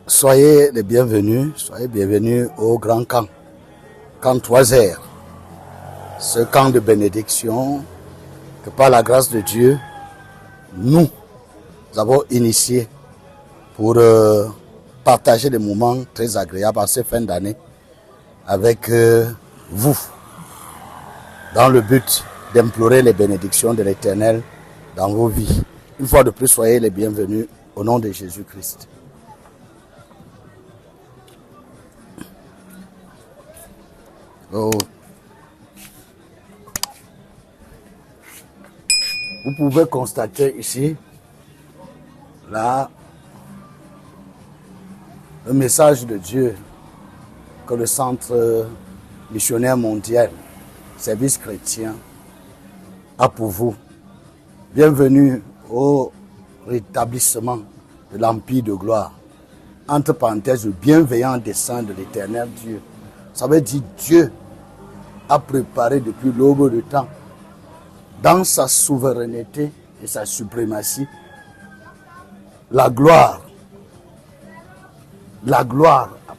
Soyez les bienvenus au grand camp 3R. Ce camp de bénédiction que par la grâce de Dieu, nous avons initié pour partager des moments très agréables en cette fin d'année avec vous, dans le but d'implorer les bénédictions de l'Éternel dans vos vies. Une fois de plus, soyez les bienvenus au nom de Jésus-Christ. Oh. Vous pouvez constater ici, là, le message de Dieu que le Centre missionnaire mondial, service chrétien, a pour vous. Bienvenue au rétablissement de l'Empire de gloire. Entre parenthèses, le bienveillant dessein de l'Éternel Dieu. Ça veut dire Dieu a préparé depuis l'aube de temps, dans sa souveraineté et sa suprématie, la gloire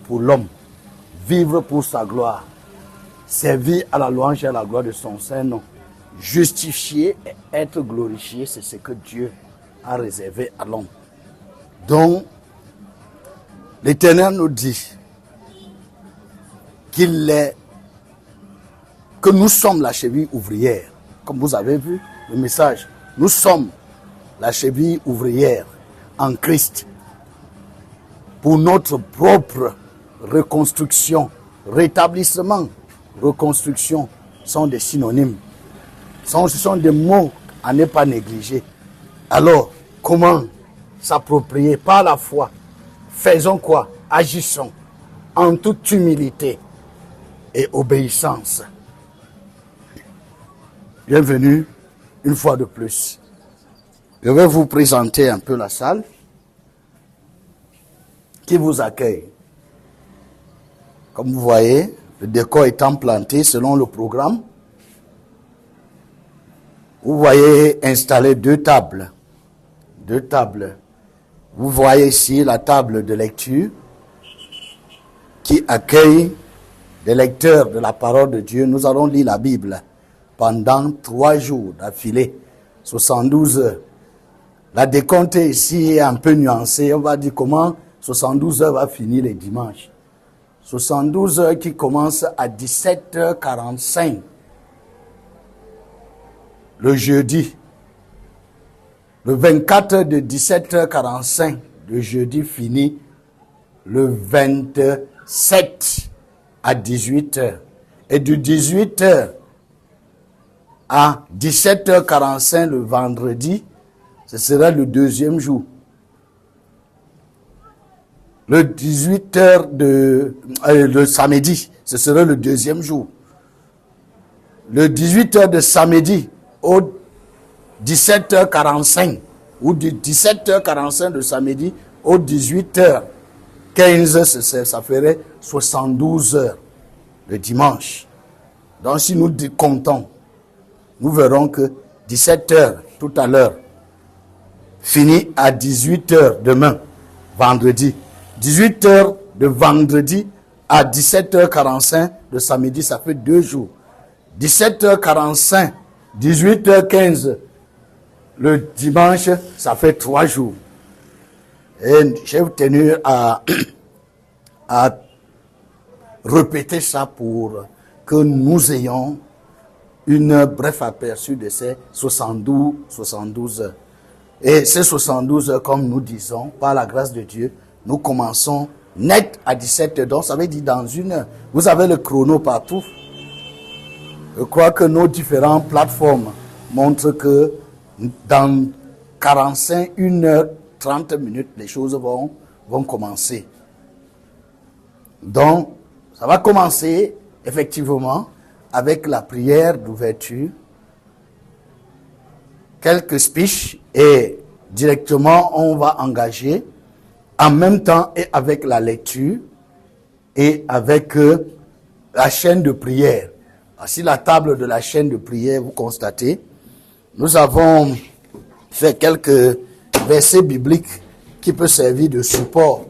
pour l'homme, vivre pour sa gloire, servir à la louange et à la gloire de son Saint-Nom, justifier et être glorifié, c'est ce que Dieu a réservé à l'homme. Donc, l'Éternel nous dit que nous sommes la cheville ouvrière. Comme vous avez vu le message, nous sommes la cheville ouvrière en Christ pour notre propre reconstruction. Rétablissement, reconstruction sont des synonymes. Ce sont des mots à ne pas négliger. Alors, comment s'approprier par la foi? Faisons quoi? Agissons en toute humilité et obéissance. Bienvenue une fois de plus. Je vais vous présenter un peu la salle qui vous accueille. Comme vous voyez, le décor étant planté selon le programme. Vous voyez installer deux tables. Vous voyez ici la table de lecture qui accueille des lecteurs de la parole de Dieu. Nous allons lire la Bible pendant 3 jours d'affilée, 72 heures. La décompte ici est un peu nuancée. On va dire comment 72 heures va finir les dimanches. 72 heures qui commencent à 17h45 le jeudi. Le 24 heures de 17h45 le jeudi finit le 27 à 18h. Et de 18h à 17h45 le vendredi, ce sera le deuxième jour. Le 18h le samedi, ce sera le deuxième jour. Le 18h de samedi au 17h45 ou du 17h45 de samedi au 18h15, ça ferait 72 heures le dimanche. Donc si nous comptons, nous verrons que 17h tout à l'heure finit à 18h demain, vendredi. 18h de vendredi à 17h45 de samedi, ça fait 2 jours. 17h45, 18h15 le dimanche, ça fait 3 jours. Et j'ai tenu à répéter ça pour que nous ayons une bref aperçu de ces 72 heures. Et ces 72 heures, comme nous disons, par la grâce de Dieu, nous commençons net à 17 heures. Donc, ça veut dire dans 1 heure. Vous avez le chrono partout. Je crois que nos différentes plateformes montrent que dans 45, 1 heure, 30 minutes, les choses vont commencer. Donc, ça va commencer effectivement avec la prière d'ouverture, quelques speeches et directement on va engager en même temps et avec la lecture et avec la chaîne de prière. Voici la table de la chaîne de prière, vous constatez. Nous avons fait quelques versets bibliques qui peuvent servir de support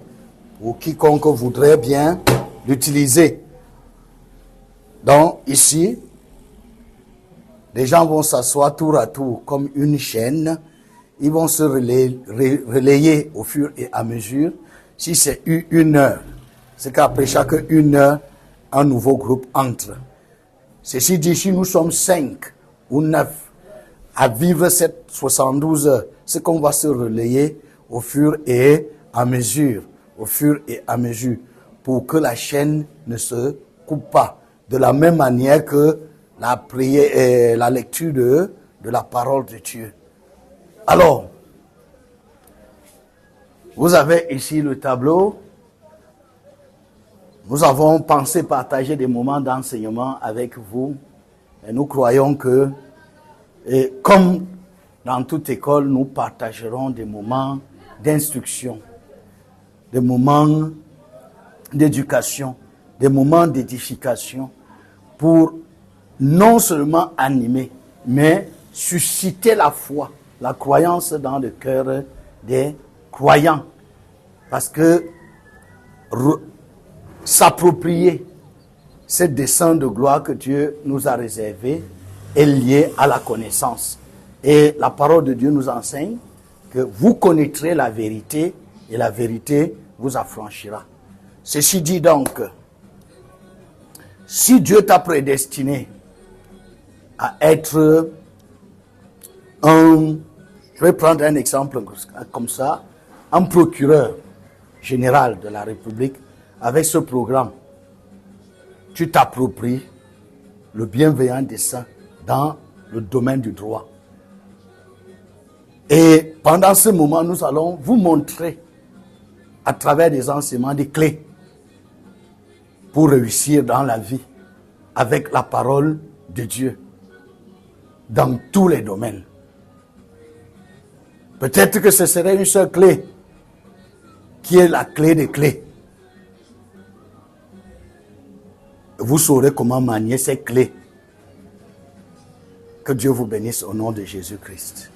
pour quiconque voudrait bien l'utiliser. Donc ici, les gens vont s'asseoir tour à tour comme une chaîne. Ils vont se relayer au fur et à mesure. Si c'est 1 heure, c'est qu'après chaque 1 heure, un nouveau groupe entre. Ceci dit, si nous sommes 5 ou 9 à vivre cette 72 heures, c'est qu'on va se relayer au fur et à mesure, pour que la chaîne ne se coupe pas. De la même manière que la prière et la lecture de la parole de Dieu. Alors, vous avez ici le tableau. Nous avons pensé partager des moments d'enseignement avec vous. Et nous croyons que, comme dans toute école, nous partagerons des moments d'instruction, des moments d'éducation, des moments d'édification pour non seulement animer, mais susciter la foi, la croyance dans le cœur des croyants. Parce que s'approprier cette descente de gloire que Dieu nous a réservée est lié à la connaissance. Et la parole de Dieu nous enseigne que vous connaîtrez la vérité et la vérité vous affranchira. Ceci dit donc, si Dieu t'a prédestiné à être je vais prendre un exemple comme ça, un procureur général de la République, avec ce programme, tu t'appropries le bienveillant dessein dans le domaine du droit. Et pendant ce moment, nous allons vous montrer à travers des enseignements des clés pour réussir dans la vie avec la parole de Dieu dans tous les domaines. Peut-être que ce serait une seule clé qui est la clé des clés. Vous saurez comment manier ces clés. Que Dieu vous bénisse au nom de Jésus-Christ.